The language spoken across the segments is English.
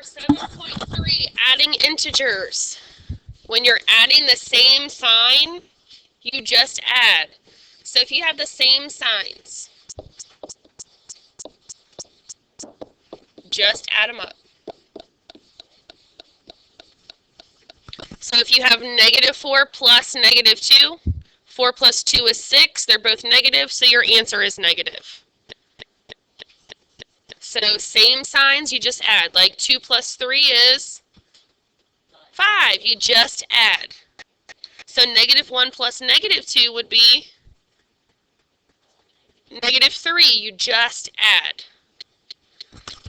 7.3, adding integers. When you're adding the same sign, you just add. So if you have the same signs, just add them up. So if you have -4 plus -2, 4 plus 2 is 6. They're both negative, so your answer is negative. So same signs, you just add. Like 2 plus 3 is 5. You just add. So -1 plus -2 would be -3. You just add.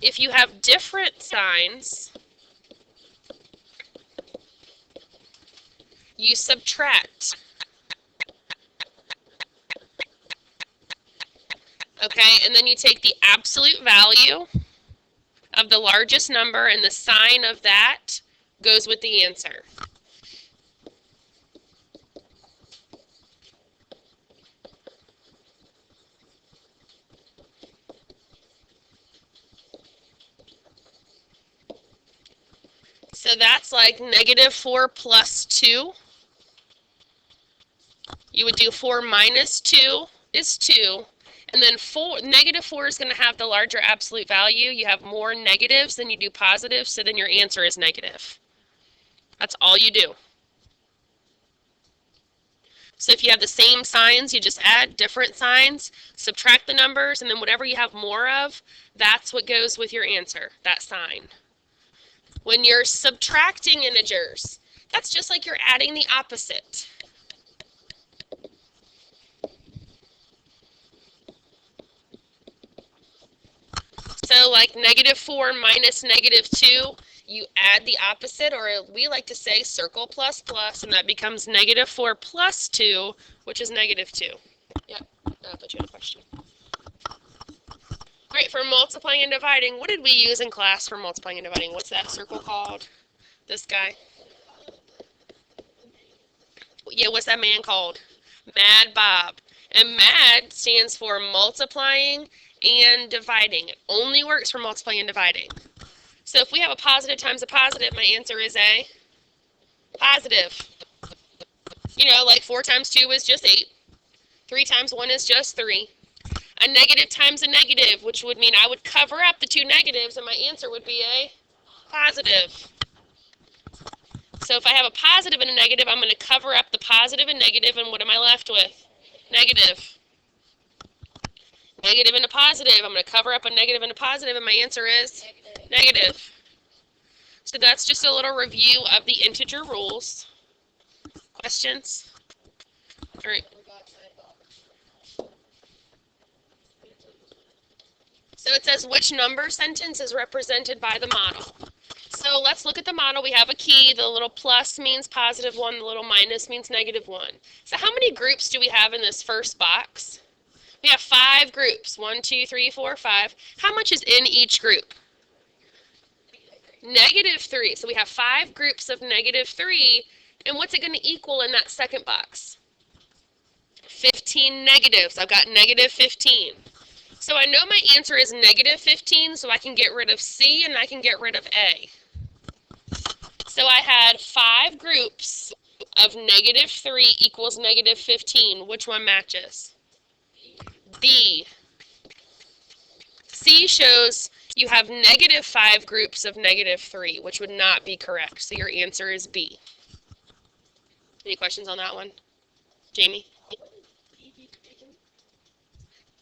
If you have different signs, you subtract. Okay, and then you take the absolute value of the largest number, and the sign of that goes with the answer. So that's like -4 plus 2. You would do 4 minus 2 is 2. And then -4 is going to have the larger absolute value. You have more negatives than you do positives, so then your answer is negative. That's all you do. So if you have the same signs, you just add different signs, subtract the numbers, and then whatever you have more of, that's what goes with your answer, that sign. When you're subtracting integers, that's just like you're adding the opposite. So like -4 minus -2, you add the opposite, or we like to say circle plus plus, and that becomes -4 plus 2, which is -2. Yeah, I'll put you in a question. Great, for multiplying and dividing, what did we use in class for multiplying and dividing? What's that circle called? This guy? Yeah, what's that man called? Mad Bob. And MAD stands for multiplying and dividing. It only works for multiplying and dividing. So if we have a positive times a positive, my answer is a positive. You know, like 4 times 2 is just 8. 3 times 1 is just 3. A negative times a negative, which would mean I would cover up the 2 negatives, and my answer would be a positive. So if I have a positive and a negative, I'm going to cover up the positive and negative, and what am I left with? Negative. Negative and a positive. I'm going to cover up a negative and a positive, and my answer is negative. So that's just a little review of the integer rules. Questions? All right. So it says which number sentence is represented by the model. So let's look at the model. We have a key. The little plus means +1. The little minus means -1. So how many groups do we have in this first box? We have 5 groups. 1, 2, 3, 4, 5. How much is in each group? -3. So we have 5 groups of -3. And what's it going to equal in that second box? 15 negatives. I've got -15. So I know my answer is -15, so I can get rid of C and I can get rid of A. So I had 5 groups of -3 equals -15. Which one matches? B. C shows you have -5 groups of -3, which would not be correct. So your answer is B. Any questions on that one? Jamie?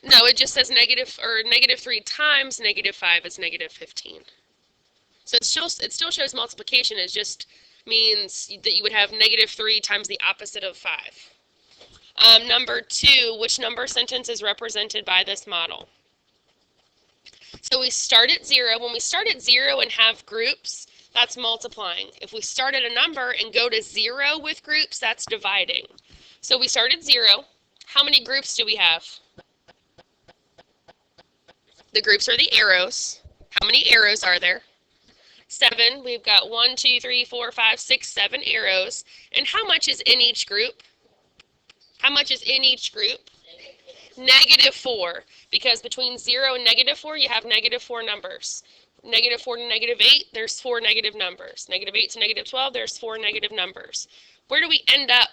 No, it just says -3 times -5 is -15. So it still shows multiplication. It just means that you would have -3 times the opposite of 5. Number 2, which number sentence is represented by this model? So we start at 0. When we start at 0 and have groups, that's multiplying. If we start at a number and go to 0 with groups, that's dividing. So we start at 0. How many groups do we have? The groups are the arrows. How many arrows are there? 7. We've got 1, 2, 3, 4, 5, 6, 7 arrows. And how much is in each group? How much is in each group? -4. Because between 0 and -4, you have -4 numbers. -4 to -8, there's 4 negative numbers. -8 to -12, there's 4 negative numbers. Where do we end up?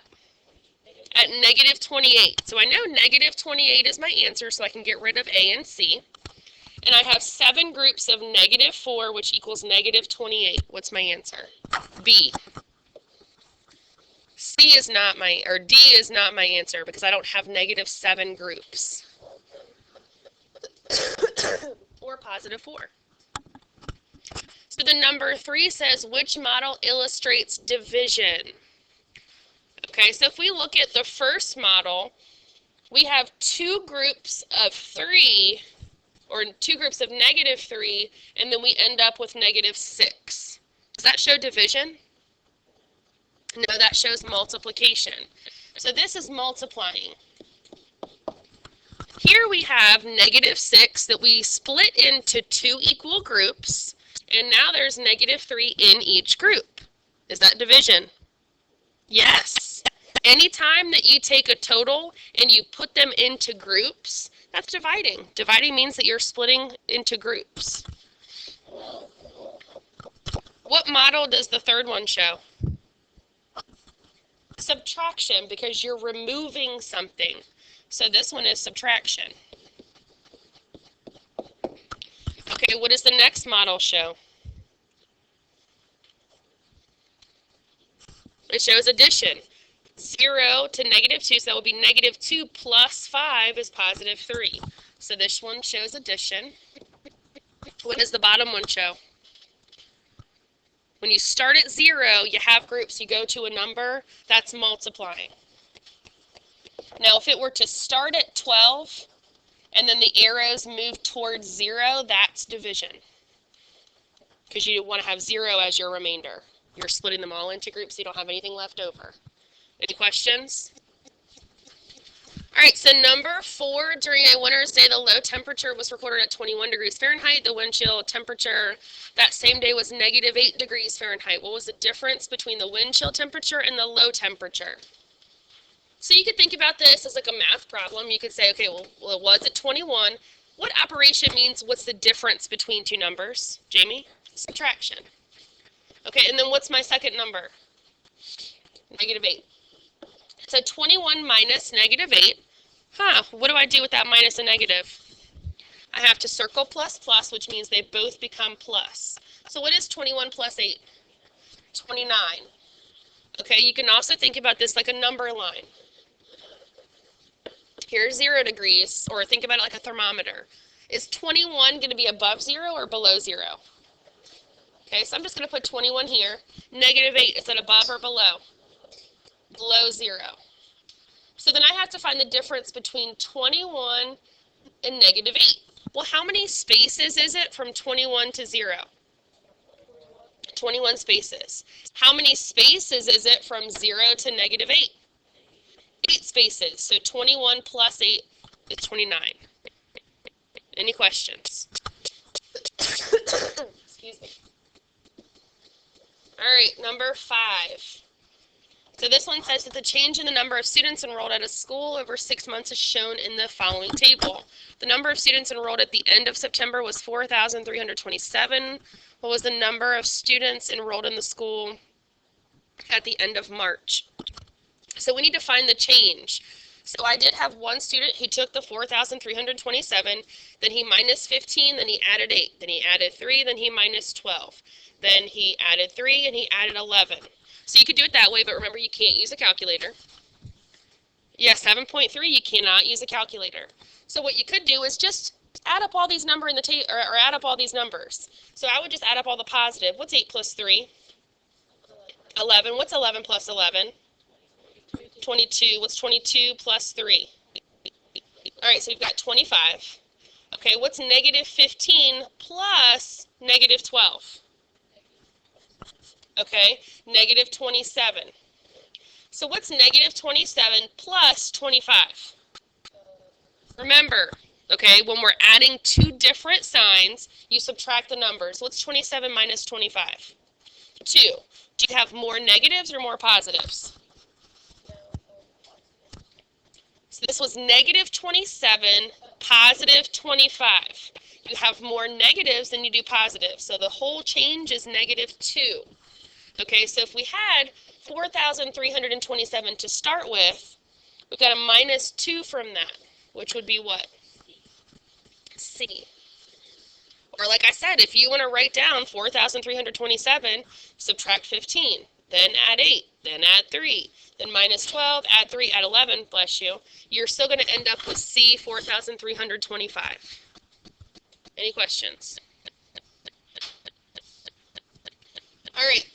At -28. So I know -28 is my answer, so I can get rid of A and C. And I have 7 groups of -4, which equals -28. What's my answer? B. C is not my, or D is not my answer because I don't have -7 groups. Or +4. So the number 3 says, which model illustrates division? Okay, so if we look at the first model, we have 2 groups of 3, or 2 groups of -3, and then we end up with -6. Does that show division? No, that shows multiplication. So this is multiplying. Here we have -6 that we split into 2 equal groups, and now there's -3 in each group. Is that division? Yes. Anytime that you take a total and you put them into groups, that's dividing. Dividing means that you're splitting into groups. What model does the third one show? Subtraction, because you're removing something. So this one is subtraction. Okay, what does the next model show? It shows addition. 0 to -2, so that will be -2 plus 5 is +3. So this one shows addition. What does the bottom one show? When you start at 0, you have groups. You go to a number, that's multiplying. Now, if it were to start at 12, and then the arrows move towards 0, that's division. Because you want to have 0 as your remainder. You're splitting them all into groups, so you don't have anything left over. Any questions? All right, so number 4, during a winter's day, the low temperature was recorded at 21 degrees Fahrenheit. The wind chill temperature that same day was -8 degrees Fahrenheit. What was the difference between the wind chill temperature and the low temperature? So you could think about this as like a math problem. You could say, okay, well it was at 21. What operation means what's the difference between 2 numbers? Jamie? Subtraction. Okay, and then what's my second number? -8. So 21 minus -8. What do I do with that minus and negative? I have to circle plus plus, which means they both become plus. So what is 21 plus 8? 29. Okay, you can also think about this like a number line. Here's 0 degrees, or think about it like a thermometer. Is 21 going to be above 0 or below 0? Okay, so I'm just going to put 21 here. -8, is that above or below? Below 0. So then I have to find the difference between 21 and -8. Well, how many spaces is it from 21 to 0? 21 spaces. How many spaces is it from 0 to -8? 8 spaces. So 21 plus 8 is 29. Any questions? Excuse me. All right, number 5. So this one says that the change in the number of students enrolled at a school over 6 months is shown in the following table. The number of students enrolled at the end of September was 4,327. What was the number of students enrolled in the school at the end of March? So we need to find the change. So I did have one student who took the 4,327, then he minus 15, then he added 8, then he added 3, then he minus 12. Then he added 3 and he added 11. So you could do it that way, but remember you can't use a calculator. Yeah, 7.3, you cannot use a calculator. So what you could do is just add up all these numbers in the table, or add up all these numbers. So I would just add up all the positive. What's 8 plus 3? 11. What's 11 plus 11? 22. What's 22 plus 3? All right, so you've got 25. Okay, what's negative 15 plus negative 12? Okay, negative 27. So what's negative 27 plus 25? Remember, okay, when we're adding two different signs, you subtract the numbers. What's 27 minus 25? 2. Do you have more negatives or more positives? So this was negative 27, positive 25. You have more negatives than you do positives. So the whole change is -2. Okay, so if we had 4,327 to start with, we've got a -2 from that, which would be what? C. Or like I said, if you want to write down 4,327, subtract 15, then add 8, then add 3, then -12, add 3, add 11, bless you, you're still going to end up with C, 4,325. Any questions? All right,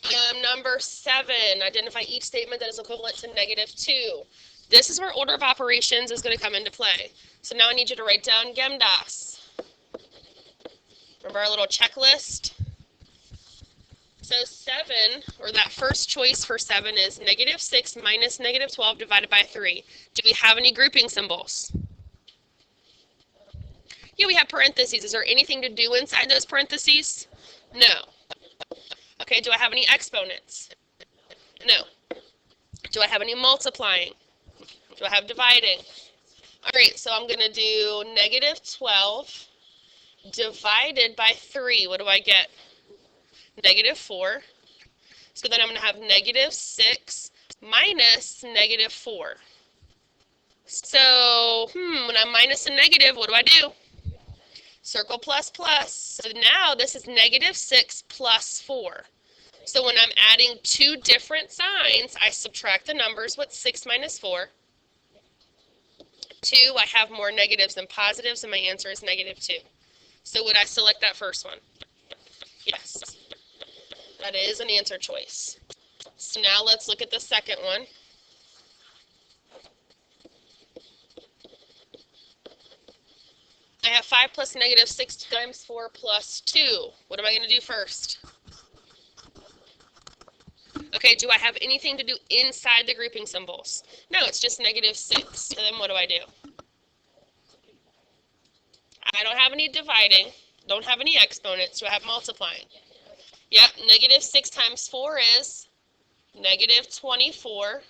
number 7, identify each statement that is equivalent to -2. This is where order of operations is going to come into play. So now I need you to write down GEMDAS. Remember our little checklist? So 7, or that first choice for 7 is -6 minus -12 divided by 3. Do we have any grouping symbols? Yeah, we have parentheses. Is there anything to do inside those parentheses? No. Okay, do I have any exponents? No. Do I have any multiplying? Do I have dividing? All right, so I'm going to do -12 divided by 3. What do I get? -4. So then I'm going to have -6 minus -4. So, when I'm minus a negative, what do I do? Circle plus plus. So now this is -6 plus 4. So when I'm adding two different signs, I subtract the numbers. What's 6 minus 4? 2. I have more negatives than positives, and my answer is -2. So would I select that first one? Yes. That is an answer choice. So now let's look at the second one. I have 5 plus -6 times 4 plus 2. What am I going to do first? Okay, do I have anything to do inside the grouping symbols? No, it's just -6. So then what do I do? I don't have any dividing. Don't have any exponents. Do I have multiplying? Yep, -6 times 4 is -24.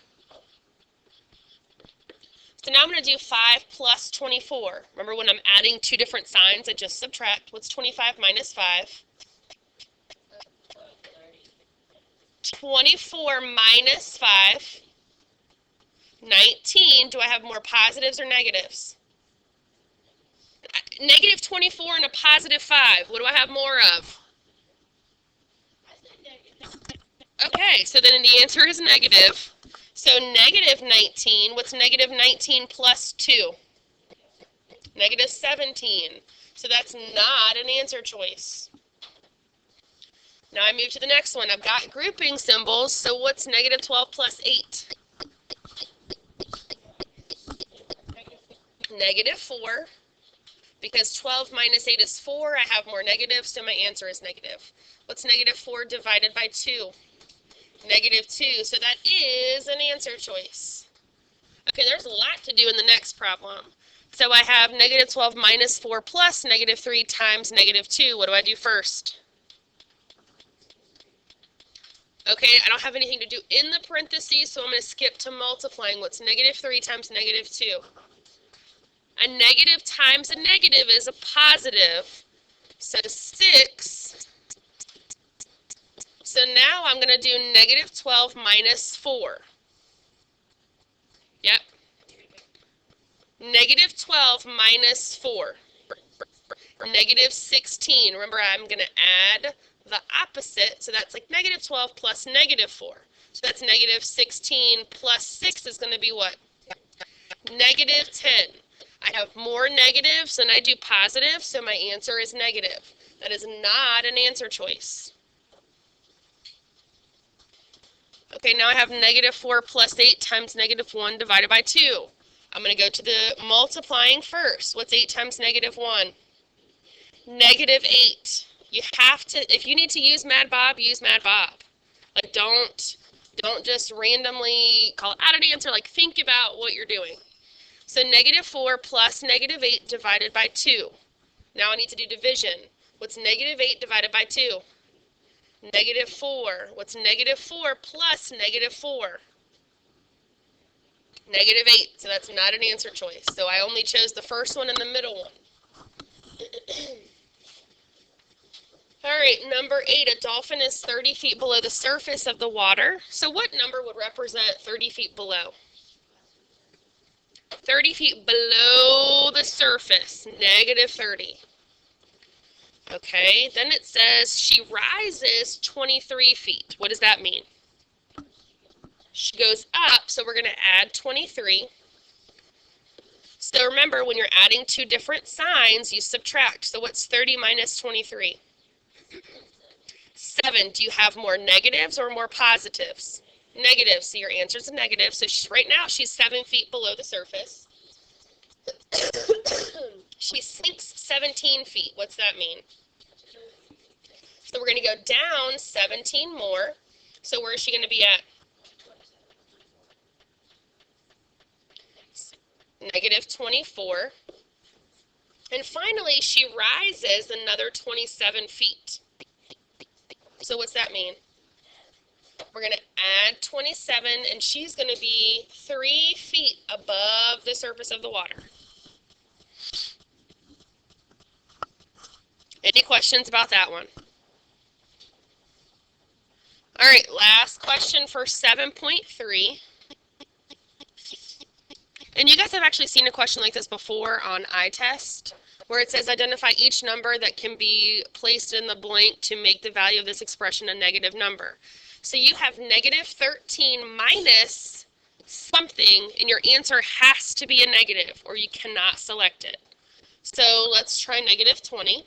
So now I'm going to do 5 plus 24. Remember when I'm adding two different signs, I just subtract. What's 25 minus 5? 24 minus 5. 19. Do I have more positives or negatives? -24 and a +5. What do I have more of? Okay, so then the answer is negative. So -19, what's -19 plus 2? -17. So that's not an answer choice. Now I move to the next one. I've got grouping symbols, so what's -12 plus 8? -4. Because 12 minus 8 is 4, I have more negatives, so my answer is negative. What's -4 divided by 2? -2, so that is an answer choice. Okay, there's a lot to do in the next problem. So I have -12 minus 4 plus -3 times -2. What do I do first? Okay, I don't have anything to do in the parentheses, so I'm going to skip to multiplying. What's -3 times -2? A negative times a negative is a positive. So 6. So now I'm going to do -12 minus 4. Yep. -12 minus 4. -16. Remember, I'm going to add the opposite. So that's like -12 plus -4. So that's -16 plus 6 is going to be what? -10. I have more negatives than I do positives, so my answer is negative. That is not an answer choice. Okay, now I have -4 plus 8 times -1 divided by 2. I'm going to go to the multiplying first. What's 8 times -1? -8. You have to, if you need to use Mad Bob, use Mad Bob. Like, don't just randomly call out an answer. Like, think about what you're doing. So -4 plus -8 divided by 2. Now I need to do division. What's -8 divided by 2? -4. What's -4 plus -4? -8. So that's not an answer choice. So I only chose the first one and the middle one. All right, number 8, a dolphin is 30 feet below the surface of the water. So what number would represent 30 feet below? 30 feet below the surface, negative 30. Okay, then it says she rises 23 feet. What does that mean? She goes up, so we're going to add 23. So remember, when you're adding two different signs, you subtract. So what's 30 minus 23? 7. Do you have more negatives or more positives? Negatives, so your answer is a negative. So right now she's 7 feet below the surface. She sinks 17 feet. What's that mean? So we're going to go down 17 more. So where is she going to be at? Negative 24. And finally, she rises another 27 feet. So what's that mean? We're going to add 27, and she's going to be 3 feet above the surface of the water. Any questions about that one? All right, last question for 7.3. And you guys have actually seen a question like this before on iTest, where it says identify each number that can be placed in the blank to make the value of this expression a negative number. So you have negative 13 minus something, and your answer has to be a negative, or you cannot select it. So let's try negative 20.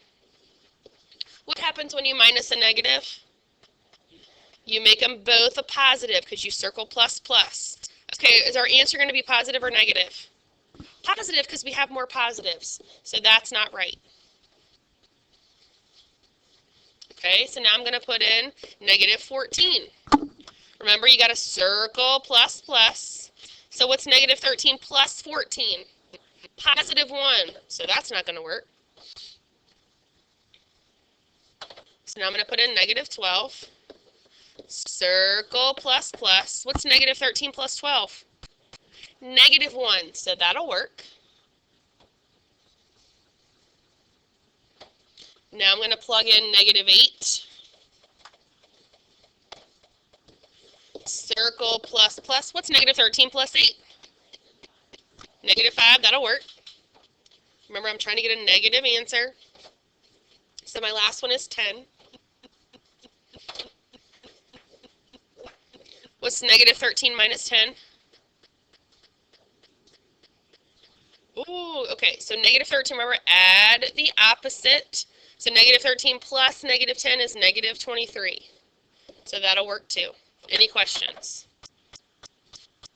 What happens when you minus a negative? You make them both a positive because you circle plus plus. Okay, is our answer going to be positive or negative? Positive, because we have more positives. So that's not right. Okay, so now I'm going to put in negative 14. Remember, you got to circle plus plus. So what's negative 13 plus 14? Positive 1. So that's not going to work. So now I'm going to put in negative 12. Circle plus plus. What's negative 13 plus 12? Negative 1. So that'll work. Now I'm going to plug in negative 8. Circle plus plus. What's negative 13 plus 8? Negative 5. That'll work. Remember, I'm trying to get a negative answer. So my last one is 10. What's negative 13 minus 10? Ooh, okay, so negative 13, remember, add the opposite. So negative 13 plus negative 10 is negative 23. So that'll work too. Any questions?